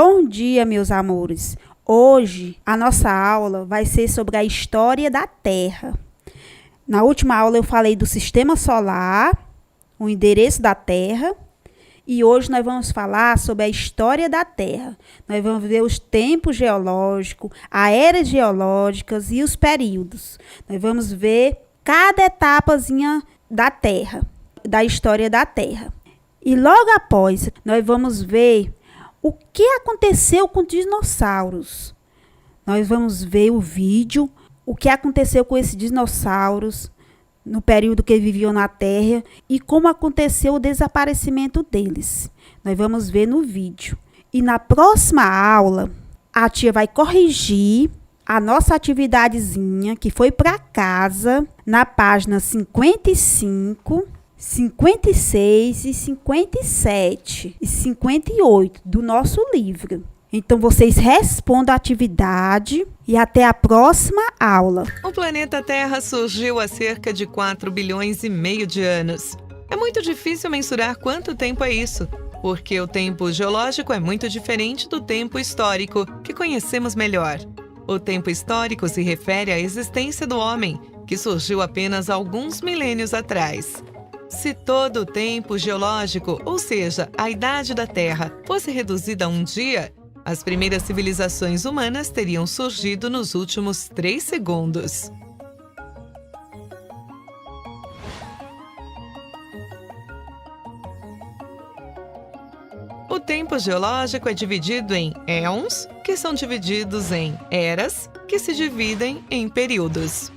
Bom dia, meus amores. Hoje a nossa aula vai ser sobre a história da Terra. Na última aula eu falei do sistema solar, o endereço da Terra, e hoje nós vamos falar sobre a história da Terra. Nós vamos ver os tempos geológicos, as eras geológicas e os períodos. Nós vamos ver cada etapazinha da Terra, da história da Terra. E logo após, nós vamos ver o que aconteceu com os dinossauros. Nós vamos ver o vídeo, o que aconteceu com esses dinossauros no período que viviam na Terra e como aconteceu o desaparecimento deles. Nós vamos ver no vídeo. E na próxima aula, a tia vai corrigir a nossa atividadezinha que foi para casa na página 55, 56 e 57 e 58 do nosso livro. Então, vocês respondam a atividade e até a próxima aula. O planeta Terra surgiu há cerca de 4 bilhões e meio de anos. É muito difícil mensurar quanto tempo é isso, porque o tempo geológico é muito diferente do tempo histórico, que conhecemos melhor. O tempo histórico se refere à existência do homem, que surgiu apenas alguns milênios atrás. Se todo o tempo geológico, ou seja, a idade da Terra, fosse reduzida a um dia, as primeiras civilizações humanas teriam surgido nos últimos 3 segundos. O tempo geológico é dividido em éons, que são divididos em eras, que se dividem em períodos.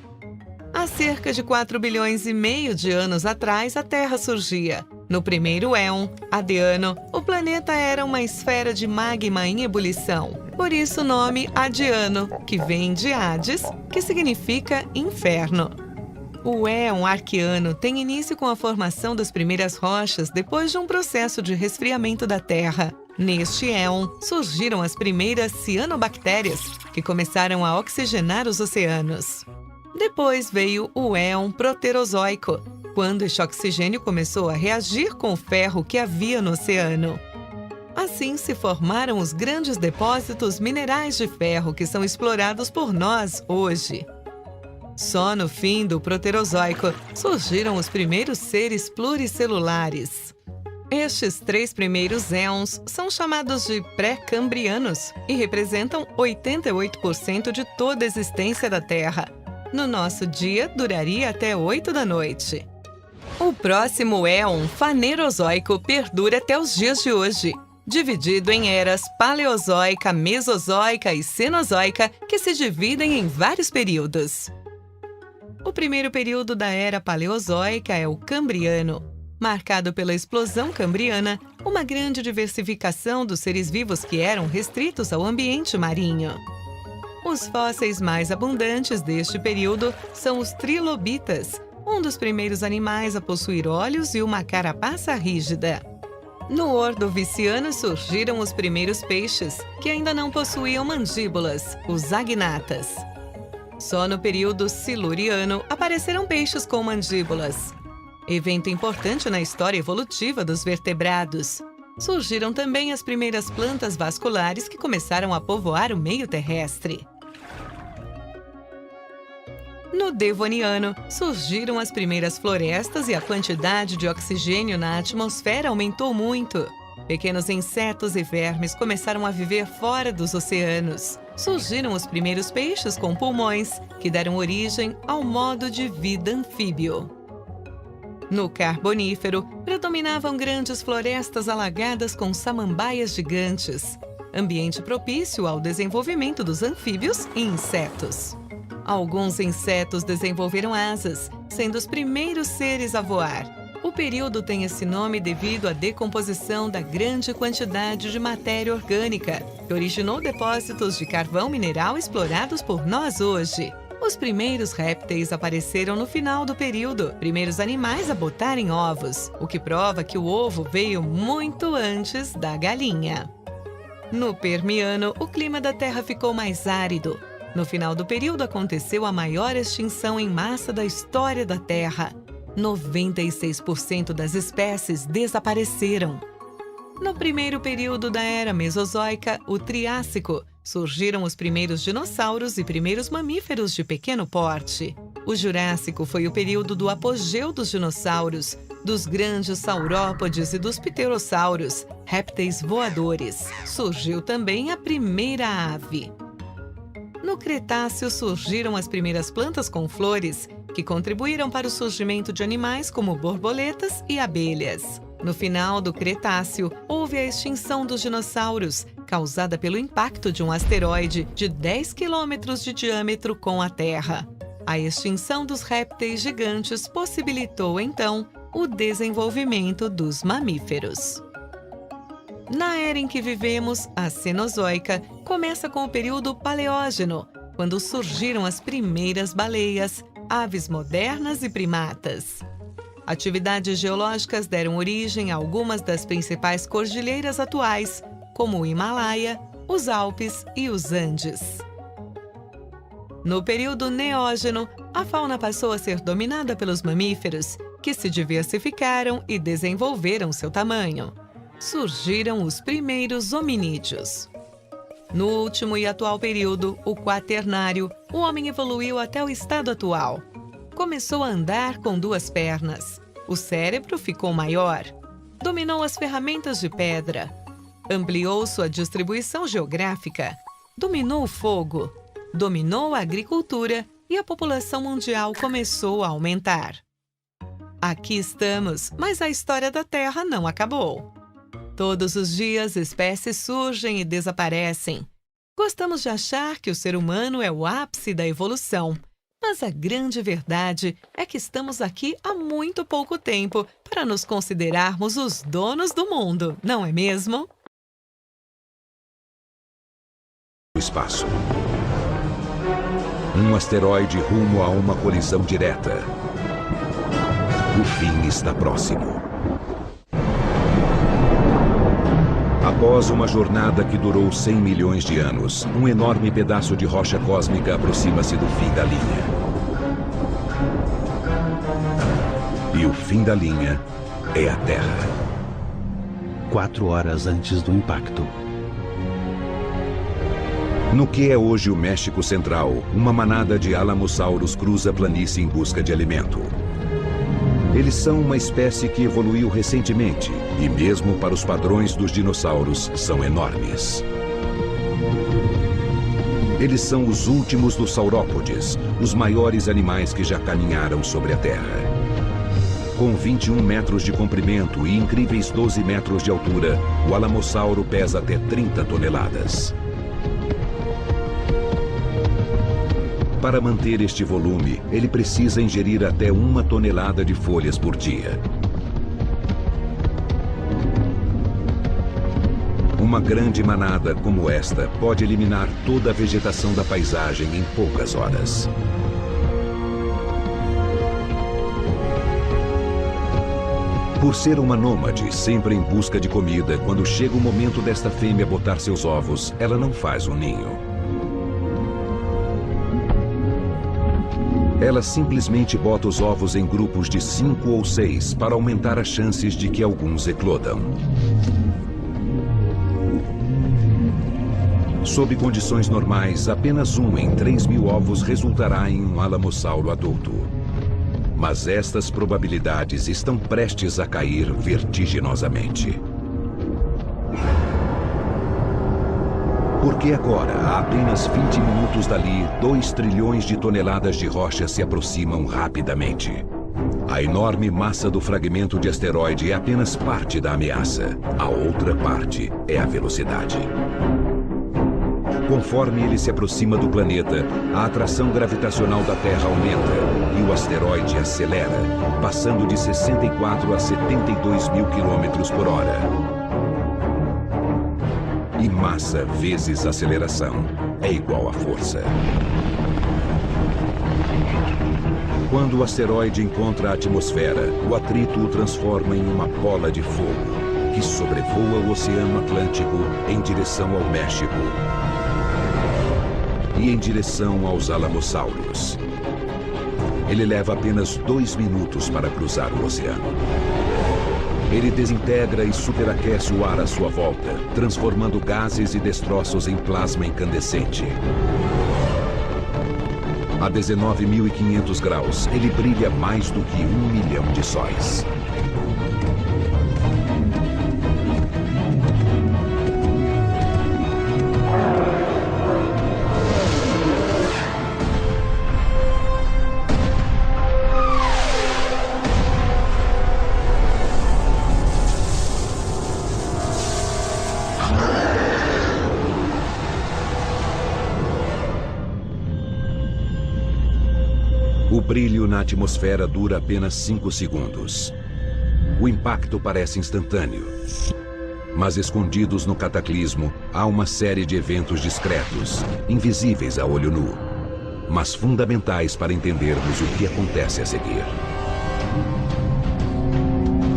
Há cerca de 4 bilhões e meio de anos atrás, a Terra surgia. No primeiro éon, Adiano, o planeta era uma esfera de magma em ebulição. Por isso o nome Adiano, que vem de Hades, que significa inferno. O éon Arqueano tem início com a formação das primeiras rochas depois de um processo de resfriamento da Terra. Neste éon, surgiram as primeiras cianobactérias, que começaram a oxigenar os oceanos. Depois veio o éon Proterozoico, quando este oxigênio começou a reagir com o ferro que havia no oceano. Assim se formaram os grandes depósitos minerais de ferro que são explorados por nós hoje. Só no fim do Proterozoico surgiram os primeiros seres pluricelulares. Estes 3 primeiros éons são chamados de pré-cambrianos e representam 88% de toda a existência da Terra. No nosso dia, duraria até 8 da noite. O próximo éon fanerozoico perdura até os dias de hoje, dividido em eras paleozoica, mesozoica e cenozoica, que se dividem em vários períodos. O primeiro período da era paleozoica é o Cambriano, marcado pela explosão cambriana, uma grande diversificação dos seres vivos que eram restritos ao ambiente marinho. Os fósseis mais abundantes deste período são os trilobitas, um dos primeiros animais a possuir olhos e uma carapaça rígida. No Ordoviciano surgiram os primeiros peixes, que ainda não possuíam mandíbulas, os agnatas. Só no período Siluriano apareceram peixes com mandíbulas. Evento importante na história evolutiva dos vertebrados. Surgiram também as primeiras plantas vasculares que começaram a povoar o meio terrestre. No Devoniano, surgiram as primeiras florestas e a quantidade de oxigênio na atmosfera aumentou muito. Pequenos insetos e vermes começaram a viver fora dos oceanos. Surgiram os primeiros peixes com pulmões, que deram origem ao modo de vida anfíbio. No Carbonífero, predominavam grandes florestas alagadas com samambaias gigantes, ambiente propício ao desenvolvimento dos anfíbios e insetos. Alguns insetos desenvolveram asas, sendo os primeiros seres a voar. O período tem esse nome devido à decomposição da grande quantidade de matéria orgânica, que originou depósitos de carvão mineral explorados por nós hoje. Os primeiros répteis apareceram no final do período, primeiros animais a botarem ovos, o que prova que o ovo veio muito antes da galinha. No Permiano, o clima da Terra ficou mais árido. No final do período aconteceu a maior extinção em massa da história da Terra. 96% das espécies desapareceram. No primeiro período da Era Mesozoica, o Triássico, surgiram os primeiros dinossauros e primeiros mamíferos de pequeno porte. O Jurássico foi o período do apogeu dos dinossauros, dos grandes saurópodes e dos pterossauros, répteis voadores. Surgiu também a primeira ave. No Cretáceo surgiram as primeiras plantas com flores, que contribuíram para o surgimento de animais como borboletas e abelhas. No final do Cretáceo, houve a extinção dos dinossauros, causada pelo impacto de um asteroide de 10 quilômetros de diâmetro com a Terra. A extinção dos répteis gigantes possibilitou, então, o desenvolvimento dos mamíferos. Na era em que vivemos, a Cenozoica, começa com o período Paleógeno, quando surgiram as primeiras baleias, aves modernas e primatas. Atividades geológicas deram origem a algumas das principais cordilheiras atuais, como o Himalaia, os Alpes e os Andes. No período Neógeno, a fauna passou a ser dominada pelos mamíferos, que se diversificaram e desenvolveram seu tamanho. Surgiram os primeiros hominídeos. No último e atual período, o Quaternário, o homem evoluiu até o estado atual. Começou a andar com 2 pernas. O cérebro ficou maior. Dominou as ferramentas de pedra. Ampliou sua distribuição geográfica. Dominou o fogo. Dominou a agricultura e a população mundial começou a aumentar. Aqui estamos, mas a história da Terra não acabou. Todos os dias, espécies surgem e desaparecem. Gostamos de achar que o ser humano é o ápice da evolução, mas a grande verdade é que estamos aqui há muito pouco tempo para nos considerarmos os donos do mundo, não é mesmo? Espaço. Um asteroide rumo a uma colisão direta. O fim está próximo. Após uma jornada que durou 100 milhões de anos, um enorme pedaço de rocha cósmica aproxima-se do fim da linha. E o fim da linha é a Terra. 4 horas antes do impacto. No que é hoje o México Central, uma manada de alamossauros cruza a planície em busca de alimento. Eles são uma espécie que evoluiu recentemente e, mesmo para os padrões dos dinossauros, são enormes. Eles são os últimos dos saurópodes, os maiores animais que já caminharam sobre a Terra. Com 21 metros de comprimento e incríveis 12 metros de altura, o alamossauro pesa até 30 toneladas. Para manter este volume, ele precisa ingerir até 1 tonelada de folhas por dia. Uma grande manada como esta pode eliminar toda a vegetação da paisagem em poucas horas. Por ser uma nômade, sempre em busca de comida, quando chega o momento desta fêmea botar seus ovos, ela não faz um ninho. Ela simplesmente bota os ovos em grupos de 5 ou 6 para aumentar as chances de que alguns eclodam. Sob condições normais, apenas 1 em 3.000 ovos resultará em um alamossauro adulto. Mas estas probabilidades estão prestes a cair vertiginosamente. Porque agora, a apenas 20 minutos dali, 2 trilhões de toneladas de rocha se aproximam rapidamente. A enorme massa do fragmento de asteroide é apenas parte da ameaça. A outra parte é a velocidade. Conforme ele se aproxima do planeta, a atração gravitacional da Terra aumenta e o asteroide acelera, passando de 64 a 72 mil quilômetros por hora. E massa vezes aceleração é igual a força. Quando o asteroide encontra a atmosfera, o atrito o transforma em uma bola de fogo que sobrevoa o Oceano Atlântico em direção ao México e em direção aos alamossauros. Ele leva apenas 2 minutos para cruzar o oceano. Ele desintegra e superaquece o ar à sua volta, transformando gases e destroços em plasma incandescente. A 19.500 graus, ele brilha mais do que 1 milhão de sóis. O brilho na atmosfera dura apenas 5 segundos. O impacto parece instantâneo. Mas escondidos no cataclismo, há uma série de eventos discretos, invisíveis a olho nu, mas fundamentais para entendermos o que acontece a seguir.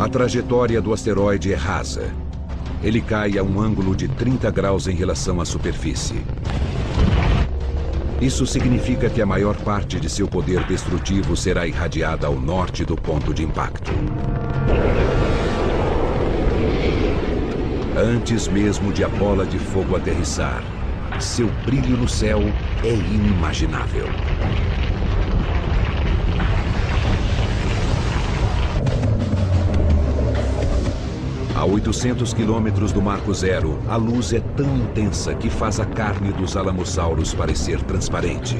A trajetória do asteroide é rasa. Ele cai a um ângulo de 30 graus em relação à superfície. Isso significa que a maior parte de seu poder destrutivo será irradiada ao norte do ponto de impacto. Antes mesmo de a bola de fogo aterrissar, seu brilho no céu é inimaginável. A 800 quilômetros do Marco Zero, a luz é tão intensa que faz a carne dos alamossauros parecer transparente.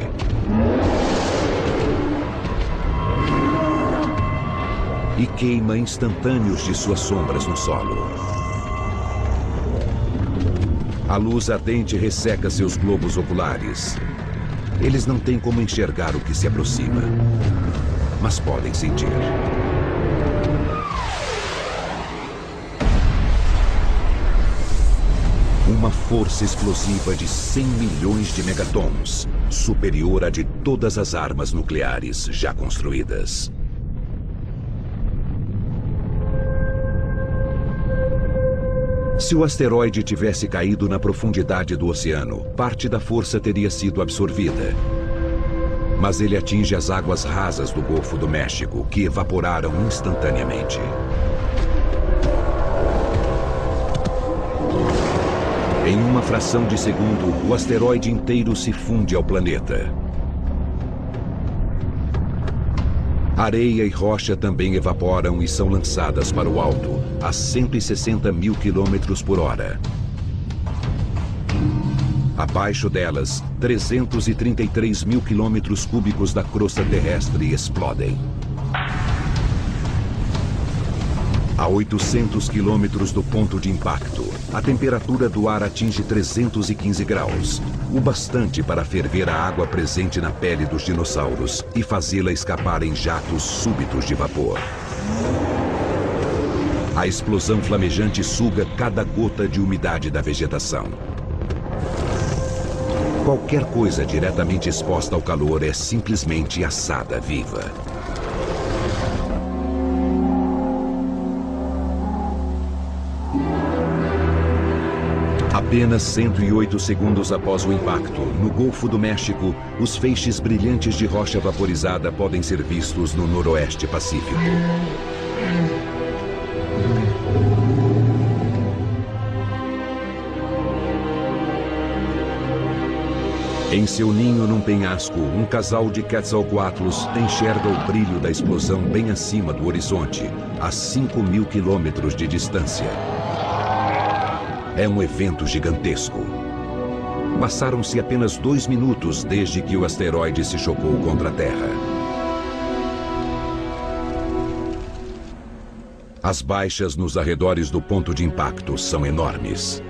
E queima instantâneos de suas sombras no solo. A luz ardente resseca seus globos oculares. Eles não têm como enxergar o que se aproxima, mas podem sentir. Uma força explosiva de 100 milhões de megatons, superior à de todas as armas nucleares já construídas. Se o asteroide tivesse caído na profundidade do oceano, parte da força teria sido absorvida. Mas ele atinge as águas rasas do Golfo do México, que evaporaram instantaneamente. Em uma fração de segundo, o asteroide inteiro se funde ao planeta. Areia e rocha também evaporam e são lançadas para o alto, a 160 mil quilômetros por hora. Abaixo delas, 333 mil quilômetros cúbicos da crosta terrestre explodem. A 800 quilômetros do ponto de impacto, a temperatura do ar atinge 315 graus, o bastante para ferver a água presente na pele dos dinossauros e fazê-la escapar em jatos súbitos de vapor. A explosão flamejante suga cada gota de umidade da vegetação. Qualquer coisa diretamente exposta ao calor é simplesmente assada viva. Apenas 108 segundos após o impacto, no Golfo do México, os feixes brilhantes de rocha vaporizada podem ser vistos no noroeste pacífico. Em seu ninho num penhasco, um casal de quetzalcoatlos enxerga o brilho da explosão bem acima do horizonte, a 5.000 quilômetros de distância. É um evento gigantesco. Passaram-se apenas 2 minutos desde que o asteroide se chocou contra a Terra. As baixas nos arredores do ponto de impacto são enormes.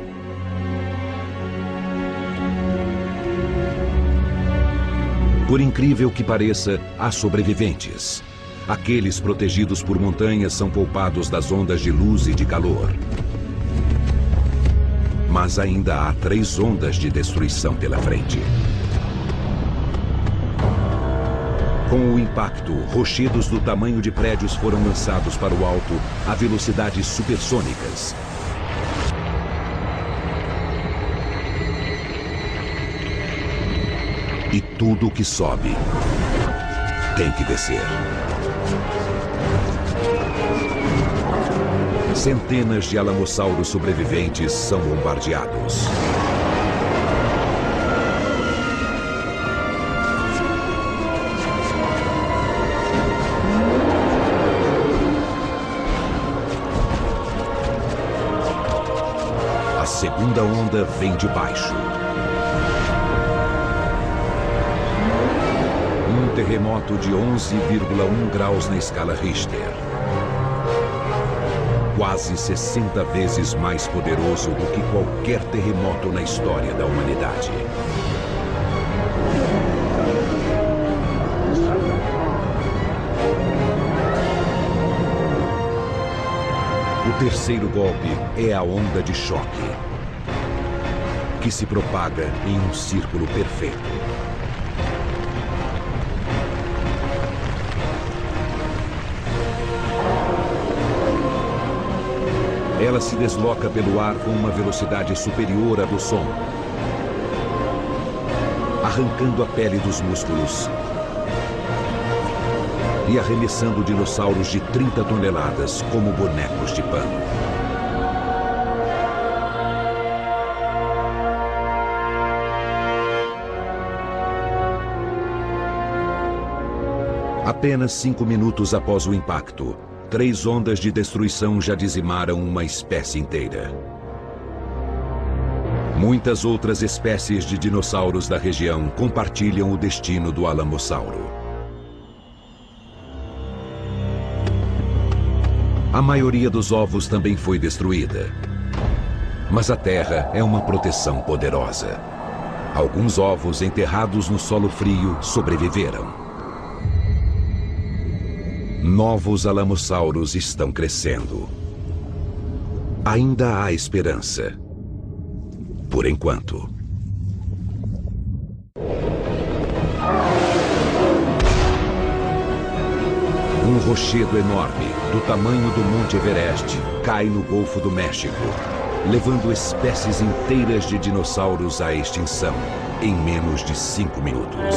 Por incrível que pareça, há sobreviventes. Aqueles protegidos por montanhas são poupados das ondas de luz e de calor. Mas ainda há 3 ondas de destruição pela frente. Com o impacto, rochedos do tamanho de prédios foram lançados para o alto a velocidades supersônicas. E tudo que sobe tem que descer. Centenas de alamossauros sobreviventes são bombardeados. A segunda onda vem de baixo. Um terremoto de 11,1 graus na escala Richter. Quase 60 vezes mais poderoso do que qualquer terremoto na história da humanidade. O terceiro golpe é a onda de choque, que se propaga em um círculo perfeito. Ela se desloca pelo ar com uma velocidade superior à do som, arrancando a pele dos músculos e arremessando dinossauros de 30 toneladas como bonecos de pano. Apenas 5 minutos após o impacto, 3 ondas de destruição já dizimaram uma espécie inteira. Muitas outras espécies de dinossauros da região compartilham o destino do alamossauro. A maioria dos ovos também foi destruída. Mas a Terra é uma proteção poderosa. Alguns ovos enterrados no solo frio sobreviveram. Novos alamossauros estão crescendo. Ainda há esperança. Por enquanto. Um rochedo enorme, do tamanho do Monte Everest, cai no Golfo do México, levando espécies inteiras de dinossauros à extinção em menos de 5 minutos.